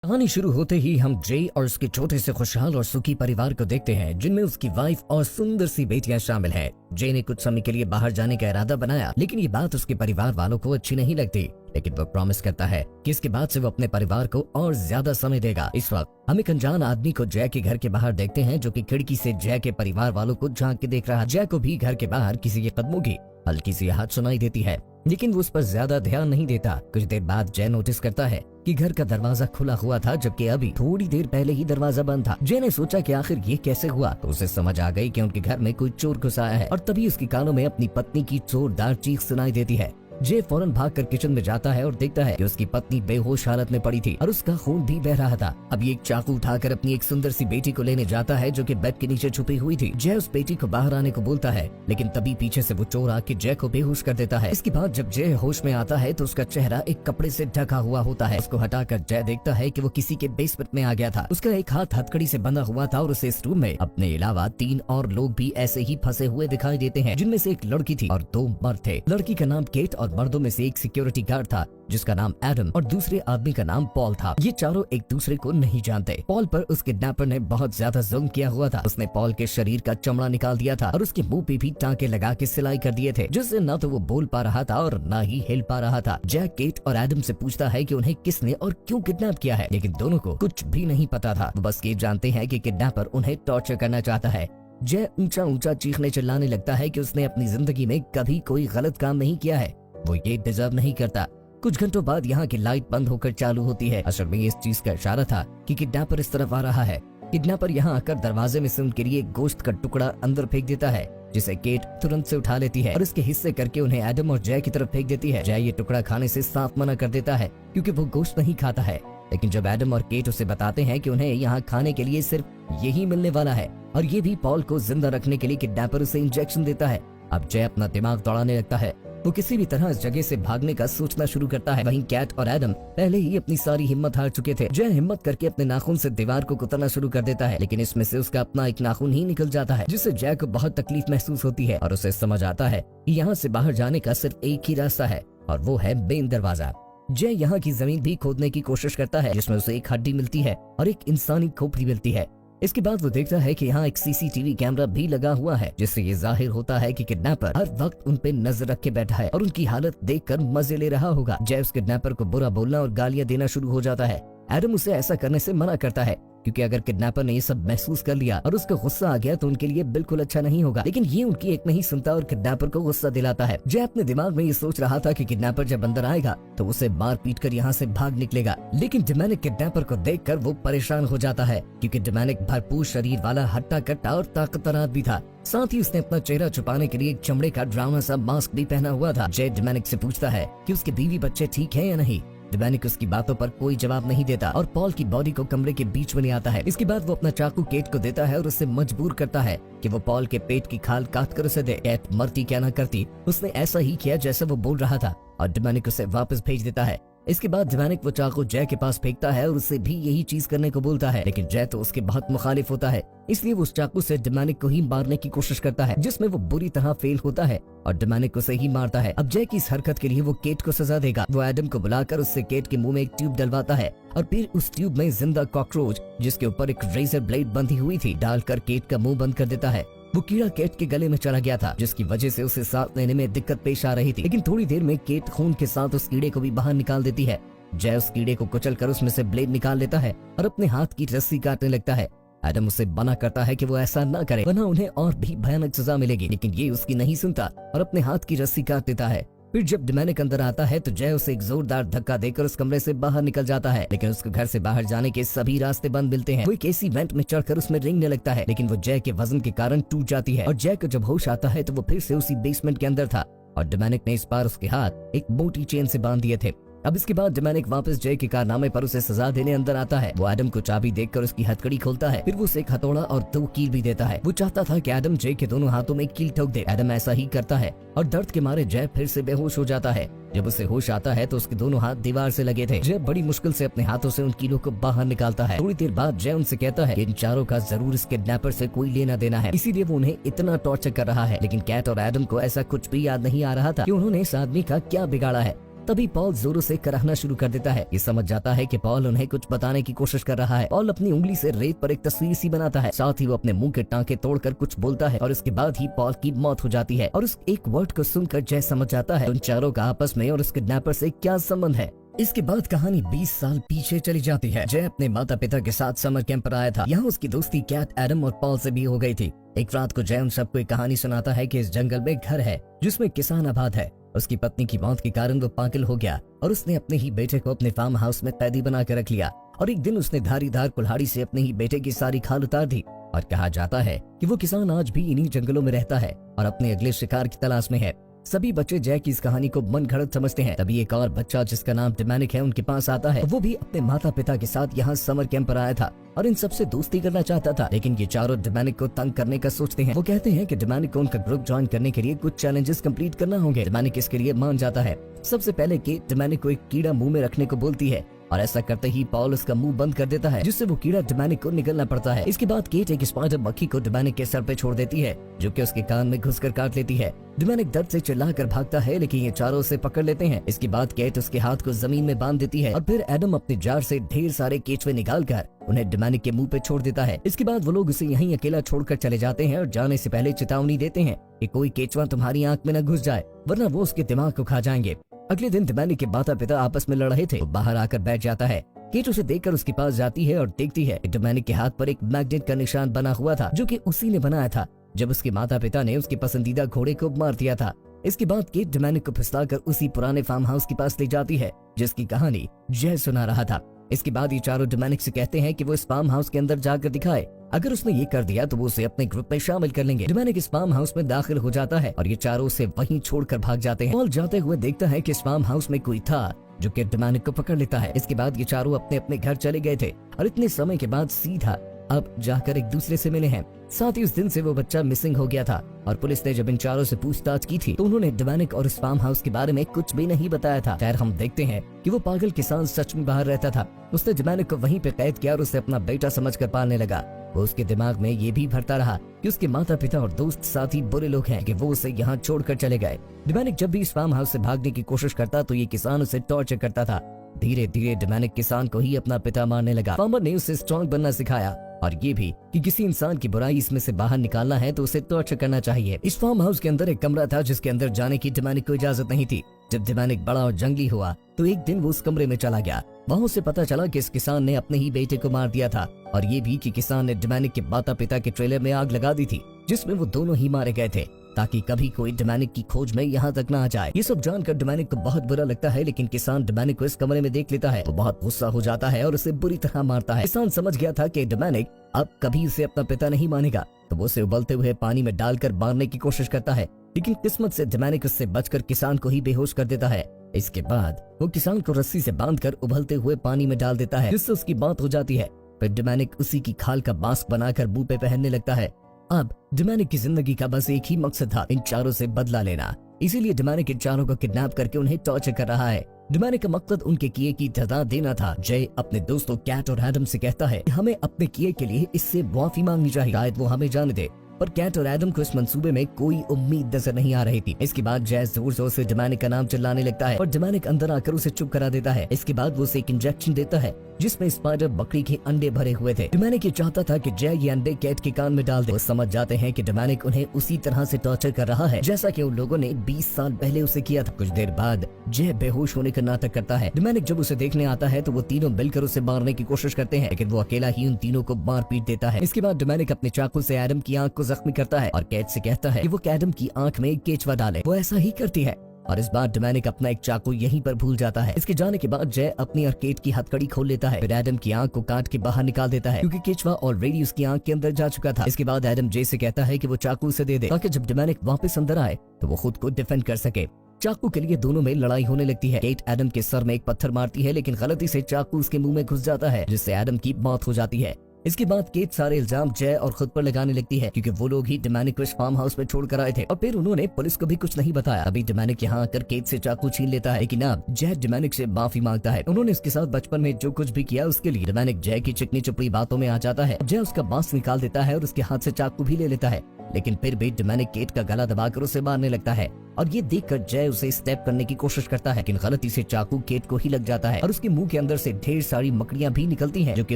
कहानी शुरू होते ही हम जे और उसके छोटे से खुशहाल और सुखी परिवार को देखते हैं, जिनमें उसकी वाइफ और सुंदर सी बेटियां शामिल हैं। जे ने कुछ समय के लिए बाहर जाने का इरादा बनाया, लेकिन ये बात उसके परिवार वालों को अच्छी नहीं लगती। लेकिन वो प्रॉमिस करता है कि इसके बाद से वो अपने परिवार को और ज्यादा समय देगा। इस वक्त हम एक अनजान आदमी को जय के घर के बाहर देखते हैं, जो कि खिड़की से जय के परिवार वालों को झांक के देख रहा है। जय को भी घर के बाहर किसी के कदमों की हल्की सी आहट सुनाई देती है, लेकिन वो उस पर ज्यादा ध्यान नहीं देता। कुछ देर बाद जय नोटिस करता है कि घर का दरवाजा खुला हुआ था, जबकि अभी थोड़ी देर पहले ही दरवाजा बंद था। जय ने सोचा कि आखिर ये कैसे हुआ, तो उसे समझ आ गई कि उनके घर में कोई चोर घुस आया है। और तभी उसके कानों में अपनी पत्नी की जोरदार चीख सुनाई देती है। जय फौरन भागकर किचन में जाता है और देखता है कि उसकी पत्नी बेहोश हालत में पड़ी थी और उसका खून भी बह रहा था। अब ये एक चाकू उठाकर अपनी एक सुंदर सी बेटी को लेने जाता है, जो कि बेड के नीचे छुपी हुई थी। जय उस बेटी को बाहर आने को बोलता है, लेकिन तभी पीछे से वो चोर आके जय को बेहोश कर देता है। इसके बाद जब जय होश में आता है तो उसका चेहरा एक कपड़े से ढका हुआ होता है। उसको हटाकर जय देखता है कि वो किसी के बेसमेंट में आ गया था। उसका एक हाथ हथकड़ी से बंधा हुआ था और उसे इस रूम में अपने अलावा 3 और लोग भी ऐसे ही फंसे हुए दिखाई देते हैं, जिनमें से एक लड़की थी और 2 मर्द थे। लड़की का नाम केट और मर्दों में से एक सिक्योरिटी गार्ड था, जिसका नाम एडम, और दूसरे आदमी का नाम पॉल था। ये चारों एक दूसरे को नहीं जानते। पॉल पर उस किडनैपर ने बहुत ज्यादा जुल्म किया हुआ था। उसने पॉल के शरीर का चमड़ा निकाल दिया था और उसके मुंह पे भी टांके लगा के सिलाई कर दिए थे, जिससे न तो वो बोल पा रहा था और न ही हिल पा रहा था। जैक केट और एडम से पूछता है कि उन्हें किसने और क्यों किडनैप किया है, लेकिन दोनों को कुछ भी नहीं पता था। वो बस ये जानते हैं कि किडनैपर उन्हें टॉर्चर करना चाहता है। जय ऊंचा ऊंचा चीखने चिल्लाने लगता है कि उसने अपनी जिंदगी में कभी कोई गलत काम नहीं किया है, वो ये डिजर्व नहीं करता। कुछ घंटों बाद यहाँ की लाइट बंद होकर चालू होती है। असल में इस चीज का इशारा था कि किडनैपर इस तरफ आ रहा है। किडनैपर यहाँ आकर दरवाजे में से उनके लिए गोश्त का टुकड़ा अंदर फेंक देता है, जिसे केट तुरंत से उठा लेती है और इसके हिस्से करके उन्हें एडम और जय की तरफ फेंक देती है। जय ये टुकड़ा खाने से साफ मना कर देता है, क्योंकि वो गोश्त नहीं खाता है। लेकिन जब एडम और केट उसे बताते हैं कि उन्हें यहाँ खाने के लिए सिर्फ यही मिलने वाला है और ये भी पॉल को जिंदा रखने के लिए, किडनैपर उसे इंजेक्शन देता है। अब जय अपना दिमाग दौड़ाने लगता है। वो किसी भी तरह इस जगह से भागने का सोचना शुरू करता है। वहीं कैट और एडम पहले ही अपनी सारी हिम्मत हार चुके थे। जय हिम्मत करके अपने नाखून से दीवार को कुतरना शुरू कर देता है, लेकिन इसमें से उसका अपना एक नाखून ही निकल जाता है, जिससे जय को बहुत तकलीफ महसूस होती है और उसे समझ आता है कि यहाँ से बाहर जाने का सिर्फ एक ही रास्ता है और वो है मेन दरवाजा। जय यहाँ की जमीन भी खोदने की कोशिश करता है, जिसमें उसे एक हड्डी मिलती है और एक इंसानी खोपड़ी मिलती है। इसके बाद वो देखता है कि यहाँ एक सीसीटीवी कैमरा भी लगा हुआ है, जिससे ये जाहिर होता है कि किडनैपर हर वक्त उन पे नजर रख के बैठा है और उनकी हालत देखकर मजे ले रहा होगा। जय उस किडनैपर को बुरा बोलना और गालियां देना शुरू हो जाता है। एडम उसे ऐसा करने से मना करता है, क्योंकि अगर किडनैपर ने ये सब महसूस कर लिया और उसको गुस्सा आ गया तो उनके लिए बिल्कुल अच्छा नहीं होगा। लेकिन ये उनकी एक नहीं सुनता और किडनैपर को गुस्सा दिलाता है। जय अपने दिमाग में ये सोच रहा था कि किडनैपर जब अंदर आएगा तो उसे मार पीट कर यहाँ से भाग निकलेगा, लेकिन डोमिनिक किडनैपर को देखकर वो परेशान हो जाता है, क्योंकि डोमिनिक भरपूर शरीर वाला, हट्टा कट्टा और ताकतवर आदमी था। साथ ही उसने अपना चेहरा छुपाने के लिए एक चमड़े का ड्रामा सा मास्क भी पहना हुआ था। जय डोमिनिक से पूछता है कि उसके बीवी बच्चे ठीक है या नहीं। डोमिनिक उसकी बातों पर कोई जवाब नहीं देता और पॉल की बॉडी को कमरे के बीच में ले आता है। इसके बाद वो अपना चाकू केट को देता है और उससे मजबूर करता है कि वो पॉल के पेट की खाल काट कर उसे दे। केट मरती क्या न करती, उसने ऐसा ही किया जैसा वो बोल रहा था और डोमिनिक उसे वापस भेज देता है। इसके बाद डोमिनिक वो चाकू जय के पास फेंकता है और उससे भी यही चीज करने को बोलता है, लेकिन जय तो उसके बहुत मुखालिफ होता है, इसलिए वो उस चाकू से डोमिनिक को ही मारने की कोशिश करता है, जिसमें वो बुरी तरह फेल होता है और डोमिनिक उसे ही मारता है। अब जय की इस हरकत के लिए वो केट को सजा देगा। वो एडम को बुलाकर उससे केट के मुंह में एक ट्यूब डलवाता है और फिर उस ट्यूब में जिंदा कॉकरोच, जिसके ऊपर एक रेजर ब्लेड बंधी हुई थी, डालकर केट का मुंह बंद कर देता है। वो कीड़ा केट के गले में चला गया था, जिसकी वजह से उसे सांस लेने में दिक्कत पेश आ रही थी, लेकिन थोड़ी देर में केट खून के साथ उस कीड़े को भी बाहर निकाल देती है। जय उस कीड़े को कुचलकर उसमें से ब्लेड निकाल लेता है और अपने हाथ की रस्सी काटने लगता है। एडम उसे मना करता है कि वो ऐसा न करे, वरना उन्हें और भी भयानक सजा मिलेगी, लेकिन ये उसकी नहीं सुनता और अपने हाथ की रस्सी काट देता है। फिर जब डोमिनिक अंदर आता है तो जय उसे एक जोरदार धक्का देकर उस कमरे से बाहर निकल जाता है, लेकिन उसको घर से बाहर जाने के सभी रास्ते बंद मिलते हैं। वो एक एसी वेंट में चढ़कर उसमें रेंगने लगता है, लेकिन वो जय के वजन के कारण टूट जाती है और जय को जब होश आता है तो वो फिर से उसी बेसमेंट के अंदर था और डोमिनिक ने इस बार उसके हाथ एक मोटी चेन से बांध दिए थे। अब इसके बाद डोमिनिक वापस जय के कारनामे पर उसे सजा देने अंदर आता है। वो एडम को चाबी देकर उसकी हथकड़ी खोलता है, फिर वो उसे एक हथौड़ा और 2 कील भी देता है। वो चाहता था कि एडम जय के दोनों हाथों में कील ठोक दे। एडम ऐसा ही करता है और दर्द के मारे जय फिर से बेहोश हो जाता है। जब उसे होश आता है तो उसके दोनों हाथ दीवार से लगे थे। जय बड़ी मुश्किल से अपने हाथों से उन कीलों को बाहर निकालता है। थोड़ी देर बाद जय उनसे कहता है कि इन चारों का जरूर इस किडनैपर से कोई लेना देना है, इसीलिए वो उन्हें इतना टॉर्चर कर रहा है। लेकिन कैट और एडम को ऐसा कुछ भी याद नहीं आ रहा था कि उन्होंने इस आदमी का क्या बिगाड़ा है। तभी पॉल जोरों से कराहना शुरू कर देता है। ये समझ जाता है कि पॉल उन्हें कुछ बताने की कोशिश कर रहा है। पॉल अपनी उंगली से रेत पर एक तस्वीर सी बनाता है, साथ ही वो अपने मुंह के टांके तोड़कर कुछ बोलता है और इसके बाद ही पॉल की मौत हो जाती है। और उस एक वर्ड को सुनकर जय समझ जाता है उन चारों का आपस में और उस किडनैपर से क्या संबंध है। इसके बाद कहानी 20 साल पीछे चली जाती है। जय अपने माता पिता के साथ समर कैंप पर आया था। यहाँ उसकी दोस्ती कैट, एडम और पॉल से भी हो गई थी। एक रात को जय उन सबको एक कहानी सुनाता है कि इस जंगल में घर है जिसमें किसान आबाद है। उसकी पत्नी की मौत के कारण वो पागल हो गया और उसने अपने ही बेटे को अपने फार्म हाउस में कैदी बना कर रख लिया। और एक दिन उसने धारीदार कुल्हाड़ी से अपने ही बेटे की सारी खाल उतार दी। और कहा जाता है कि वो किसान आज भी इन्हीं जंगलों में रहता है और अपने अगले शिकार की तलाश में है। सभी बच्चे जय की इस कहानी को मन घड़त समझते हैं। तभी एक और बच्चा जिसका नाम डोमिनिक है उनके पास आता है। वो भी अपने माता पिता के साथ यहाँ समर कैंप पर आया था और इन सबसे दोस्ती करना चाहता था, लेकिन ये चारों डोमिनिक को तंग करने का सोचते हैं। वो कहते हैं कि डोमिनिक को उनका ग्रुप ज्वाइन करने के लिए कुछ चैलेंजेस कंप्लीट करना होंगे। डोमिनिक इसके लिए मान जाता है। सबसे पहले कि डोमिनिक को एक कीड़ा मुंह में रखने को बोलती है और ऐसा करते ही पॉल उसका मुंह बंद कर देता है, जिससे वो कीड़ा डोमिनिक को निगलना पड़ता है। इसके बाद केट एक स्पाइडर मक्खी को डोमिनिक के सर पे छोड़ देती है, जो कि उसके कान में घुसकर काट लेती है। डोमिनिक दर्द से चिल्लाकर भागता है, लेकिन ये चारों उसे पकड़ लेते हैं। इसके बाद केट उसके हाथ को जमीन में बांध देती है और फिर एडम अपने जार से ढेर सारे केचुए निकालकर उन्हें डोमिनिक के मुंह पे छोड़ देता है। इसके बाद वो लोग उसे यहीं अकेला छोड़कर चले जाते हैं और जाने से पहले चेतावनी देते हैं कि कोई केचुआ तुम्हारी आंख में न घुस जाए, वरना वो उसके दिमाग को खा जाएंगे। अगले दिन डोमिनिक के माता पिता आपस में लड़ रहे थे। वो बाहर आकर बैठ जाता है। केट उसे देखकर उसके पास जाती है और देखती है कि डोमिनिक के हाथ पर एक मैग्नेट का निशान बना हुआ था, जो कि उसी ने बनाया था जब उसके माता पिता ने उसके पसंदीदा घोड़े को मार दिया था। इसके बाद केट डोमिनिक को फिसलाकर उसी पुराने फार्म हाउस के पास ले जाती है जिसकी कहानी जय सुना रहा था। इसके बाद ये चारों डोमिनिक से कहते हैं कि वो इस फार्म हाउस के अंदर जाकर दिखाए। अगर उसने ये कर दिया तो वो उसे अपने ग्रुप में शामिल कर लेंगे। डोमिनिक इस फार्म हाउस में दाखिल हो जाता है और ये चारों उसे वहीं छोड़कर भाग जाते हैं। पॉल जाते हुए देखता है कि इस फार्म हाउस में कोई था, जो कि डोमिनिक को पकड़ लेता है। इसके बाद ये चारों अपने अपने घर चले गए थे और इतने समय के बाद सीधा अब जाकर एक दूसरे से मिले हैं। साथ ही उस दिन से वो बच्चा मिसिंग हो गया था और पुलिस ने जब इन चारों से पूछताछ की थी तो उन्होंने डोमिनिक और इस फार्म हाउस के बारे में कुछ भी नहीं बताया था। खैर, हम देखते हैं कि वो पागल किसान सच में बाहर रहता था। उसने डोमिनिक को वहीं पे कैद किया और उसे अपना बेटा समझकर पालने लगा। वो उसके दिमाग में ये भी भरता रहा कि उसके माता पिता और दोस्त साथी बुरे लोग हैं कि वो उसे यहाँ छोड़कर चले गए। डोमिनिक जब भी इस फार्म हाउस से भागने की कोशिश करता तो ये किसान उसे टॉर्चर करता था। धीरे धीरे डोमिनिक किसान को ही अपना पिता मानने लगा। फार्मर ने उसे स्ट्रॉन्ग बनना सिखाया और ये भी कि किसी इंसान की बुराई इसमें से बाहर निकालना है तो उसे टॉर्चर करना चाहिए। इस फार्म हाउस के अंदर एक कमरा था जिसके अंदर जाने की डोमिनिक को इजाजत नहीं थी। जब डोमिनिक बड़ा और जंगली हुआ तो एक दिन वो उस कमरे में चला गया। वहाँ उसे पता चला कि इस किसान ने अपने ही बेटे को मार दिया था और ये भी कि किसान ने डोमिनिक के माता पिता के ट्रेलर में आग लगा दी थी, जिसमें वो दोनों ही मारे गए थे, ताकि कभी कोई डोमिनिक की खोज में यहाँ तक न आ जाए। ये सब जानकर डोमिनिक को बहुत बुरा लगता है, लेकिन किसान डोमिनिक को इस कमरे में देख लेता है तो बहुत गुस्सा हो जाता है और उसे बुरी तरह मारता है। किसान समझ गया था कि डोमिनिक अब कभी उसे अपना पिता नहीं मानेगा, तो वो उसे उबलते हुए पानी में डालकर मारने की कोशिश करता है, लेकिन किस्मत से डोमिनिक उससे बचकर किसान को ही बेहोश कर देता है। इसके बाद वो किसान को रस्सी से बांधकर उबलते हुए पानी में डाल देता है, जिससे उसकी मौत हो जाती है। फिर डोमिनिक उसी की खाल का मास्क बनाकर मुंह पे पहनने लगता है। अब डोमिनिक की जिंदगी का बस एक ही मकसद था, इन चारों से बदला लेना। इसीलिए डोमिनिक इन चारों को किडनैप करके उन्हें टॉर्चर कर रहा है। डोमिनिक का मकसद उनके किए की सजा देना था। जय अपने दोस्तों कैट और एडम से कहता है कि हमें अपने किए के लिए इससे माफी मांगनी चाहिए, शायद वो हमें जाने दे। पर कैट और एडम को इस मंसूबे में कोई उम्मीद नजर नहीं आ रही थी। इसके बाद जय जोर जोर से डोमिनिक का नाम चिल्लाने लगता है और डोमिनिक अंदर आकर उसे चुप करा देता है। इसके बाद वो उसे एक इंजेक्शन देता है जिसमें स्पाइडर बकरी के अंडे भरे हुए थे। डोमिनिक ये चाहता था कि जय ये अंडे कैट के कान में डाल दे। वो समझ जाते हैं कि डोमिनिक उन्हें उसी तरह से टॉर्चर कर रहा है जैसा कि उन लोगों ने 20 साल पहले उसे किया था। कुछ देर बाद जय बेहोश होने का नाटक करता है। डोमिनिक जब उसे देखने आता है तो वो तीनों मिलकर उसे मारने की कोशिश करते हैं, लेकिन वो अकेला ही उन तीनों को मार पीट देता है। इसके बाद डोमिनिक अपने चाकू से एडम की आंख को जख्मी करता है और कैट से कहता है कि वो एडम की आंख में केचुआ डाले। वो ऐसा ही करती है और इस बार डोमिनिक अपना एक चाकू यहीं पर भूल जाता है। इसके जाने के बाद जय अपनी और केट की हथकड़ी खोल लेता है। फिर एडम की आंख को काट के बाहर निकाल देता है, क्योंकि केचुआ ऑलरेडी उसकी आंख के अंदर जा चुका था। इसके बाद एडम जय से कहता है कि वो चाकू उसे दे दे, ताकि जब डोमिनिक वापस अंदर आए तो वो खुद को डिफेंड कर सके। चाकू के लिए दोनों में लड़ाई होने लगती है। केट एडम के सर में एक पत्थर मारती है, लेकिन गलती से चाकू उसके मुंह में घुस जाता है, जिससे एडम की मौत हो जाती है। इसके बाद केट सारे इल्जाम जय और खुद पर लगाने लगती है, क्योंकि वो लोग ही डोमिनिक को इस फार्म हाउस में छोड़ कर आए थे और फिर उन्होंने पुलिस को भी कुछ नहीं बताया। अभी डोमिनिक यहाँ आकर केट से चाकू छीन लेता है, लेकिन अब जय डोमिनिक से माफी मांगता है। उन्होंने इसके साथ बचपन में जो कुछ भी किया उसके लिए। डोमिनिक जय की चिकनी चुपड़ी बातों में आ जाता है। जय उसका मास्क निकाल देता है और उसके हाथ से चाकू भी ले लेता है। लेकिन फिर भी डोमिनिक केट का गला दबाकर उसे मारने लगता है और ये देखकर जय उसे स्टेप करने की कोशिश करता है, लेकिन गलती से चाकू केट को ही लग जाता है और उसके मुंह के अंदर से ढेर सारी मकड़ियां भी निकलती हैं, जो कि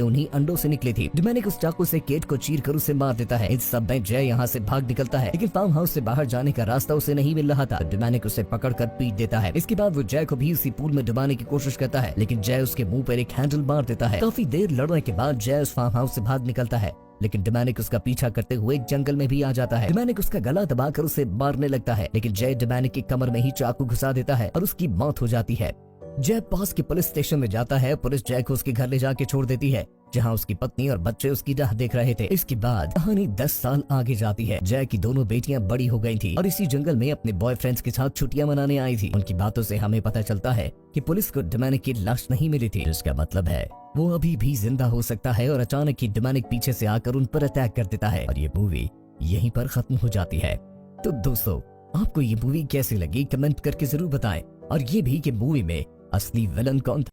उन्हीं अंडों से निकली थी। डोमिनिक उस चाकू से केट को चीर कर उसे मार देता है। इस सब में जय यहाँ से भाग निकलता है, लेकिन फार्म हाउस से बाहर जाने का रास्ता उसे नहीं मिल रहा था। डोमिनिक उसे पकड़ कर पीट देता है। इसके बाद वो जय को भी उसी पूल में डुबाने की कोशिश करता है, लेकिन जय उसके मुंह पर एक हैंडल मार देता है। काफी देर लड़ने के बाद जय उस फार्म हाउस से भाग निकलता है, लेकिन डोमिनिक उसका पीछा करते हुए एक जंगल में भी आ जाता है। डोमिनिक उसका गला दबाकर उसे मारने लगता है, लेकिन जय डोमिनिक की कमर में ही चाकू घुसा देता है और उसकी मौत हो जाती है। जय पास के पुलिस स्टेशन में जाता है। पुलिस जय को उसके घर ले जाके छोड़ देती है, जहां उसकी पत्नी और बच्चे उसकी राह देख रहे थे। इसके बाद कहानी 10 साल आगे जाती है। जय की दोनों बेटियां बड़ी हो गई थी और इसी जंगल में अपने बॉयफ्रेंड्स के साथ छुट्टियां मनाने आई थी। उनकी बातों से हमें पता चलता है कि पुलिस को डोमिनिक की लाश नहीं मिली थी, जिसका मतलब है वो अभी भी जिंदा हो सकता है। और अचानक ही डोमिनिक पीछे से आकर उन पर अटैक कर देता है और ये मूवी यहीं पर खत्म हो जाती है। तो दोस्तों, आपको ये मूवी कैसी लगी कमेंट करके जरूर बताएं, और ये भी कि मूवी में असली विलन कौन था।